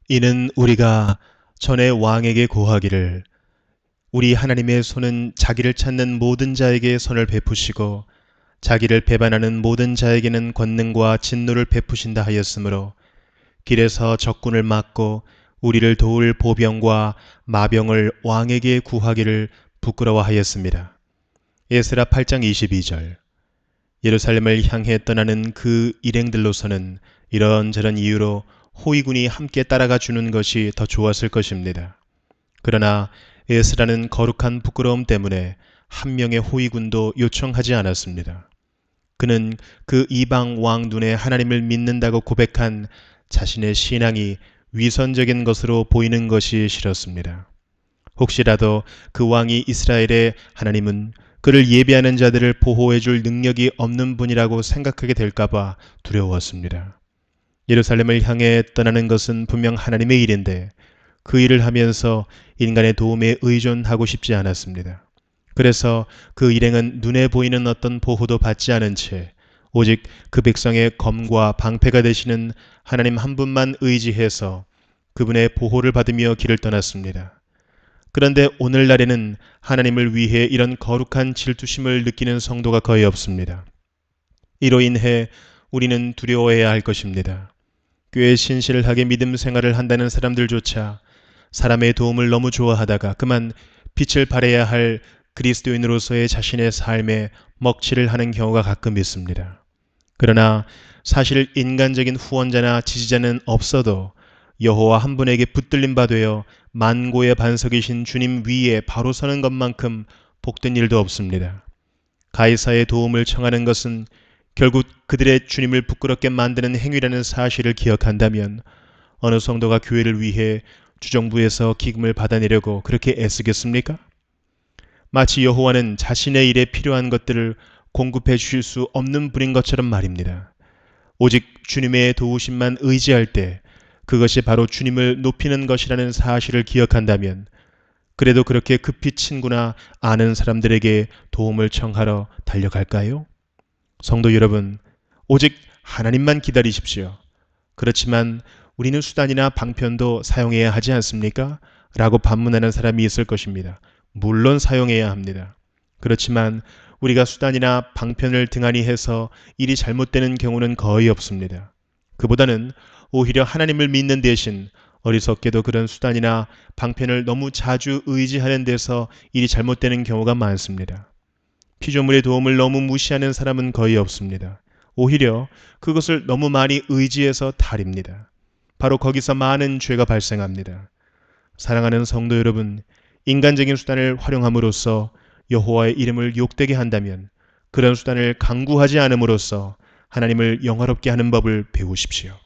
이는 우리가 전에 왕에게 고하기를 우리 하나님의 손은 자기를 찾는 모든 자에게 선을 베푸시고 자기를 배반하는 모든 자에게는 권능과 진노를 베푸신다 하였으므로 길에서 적군을 막고 우리를 도울 보병과 마병을 왕에게 구하기를 부끄러워하였습니다. 에스라 8장 22절. 예루살렘을 향해 떠나는 그 일행들로서는 이런저런 이유로 호위군이 함께 따라가 주는 것이 더 좋았을 것입니다. 그러나 에스라는 거룩한 부끄러움 때문에 한 명의 호위군도 요청하지 않았습니다. 그는 그 이방 왕 눈에 하나님을 믿는다고 고백한 자신의 신앙이 위선적인 것으로 보이는 것이 싫었습니다. 혹시라도 그 왕이 이스라엘의 하나님은 그를 예배하는 자들을 보호해 줄 능력이 없는 분이라고 생각하게 될까봐 두려웠습니다. 예루살렘을 향해 떠나는 것은 분명 하나님의 일인데 그 일을 하면서 인간의 도움에 의존하고 싶지 않았습니다. 그래서 그 일행은 눈에 보이는 어떤 보호도 받지 않은 채 오직 그 백성의 검과 방패가 되시는 하나님 한 분만 의지해서 그분의 보호를 받으며 길을 떠났습니다. 그런데 오늘날에는 하나님을 위해 이런 거룩한 질투심을 느끼는 성도가 거의 없습니다. 이로 인해 우리는 두려워해야 할 것입니다. 교회 신실하게 믿음 생활을 한다는 사람들조차 사람의 도움을 너무 좋아하다가 그만 빛을 발해야 할 그리스도인으로서의 자신의 삶에 먹칠을 하는 경우가 가끔 있습니다. 그러나 사실 인간적인 후원자나 지지자는 없어도 여호와 한 분에게 붙들림 바 되어 만고의 반석이신 주님 위에 바로 서는 것만큼 복된 일도 없습니다. 가이사의 도움을 청하는 것은 결국 그들의 주님을 부끄럽게 만드는 행위라는 사실을 기억한다면 어느 성도가 교회를 위해 주정부에서 기금을 받아내려고 그렇게 애쓰겠습니까? 마치 여호와는 자신의 일에 필요한 것들을 공급해 주실 수 없는 분인 것처럼 말입니다. 오직 주님의 도우심만 의지할 때 그것이 바로 주님을 높이는 것이라는 사실을 기억한다면 그래도 그렇게 급히 친구나 아는 사람들에게 도움을 청하러 달려갈까요? 성도 여러분, 오직 하나님만 기다리십시오. 그렇지만 우리는 수단이나 방편도 사용해야 하지 않습니까? 라고 반문하는 사람이 있을 것입니다. 물론 사용해야 합니다. 그렇지만 우리가 수단이나 방편을 등한히 해서 일이 잘못되는 경우는 거의 없습니다. 그보다는 오히려 하나님을 믿는 대신 어리석게도 그런 수단이나 방편을 너무 자주 의지하는 데서 일이 잘못되는 경우가 많습니다. 피조물의 도움을 너무 무시하는 사람은 거의 없습니다. 오히려 그것을 너무 많이 의지해서 탈입니다. 바로 거기서 많은 죄가 발생합니다. 사랑하는 성도 여러분, 인간적인 수단을 활용함으로써 여호와의 이름을 욕되게 한다면 그런 수단을 강구하지 않음으로써 하나님을 영화롭게 하는 법을 배우십시오.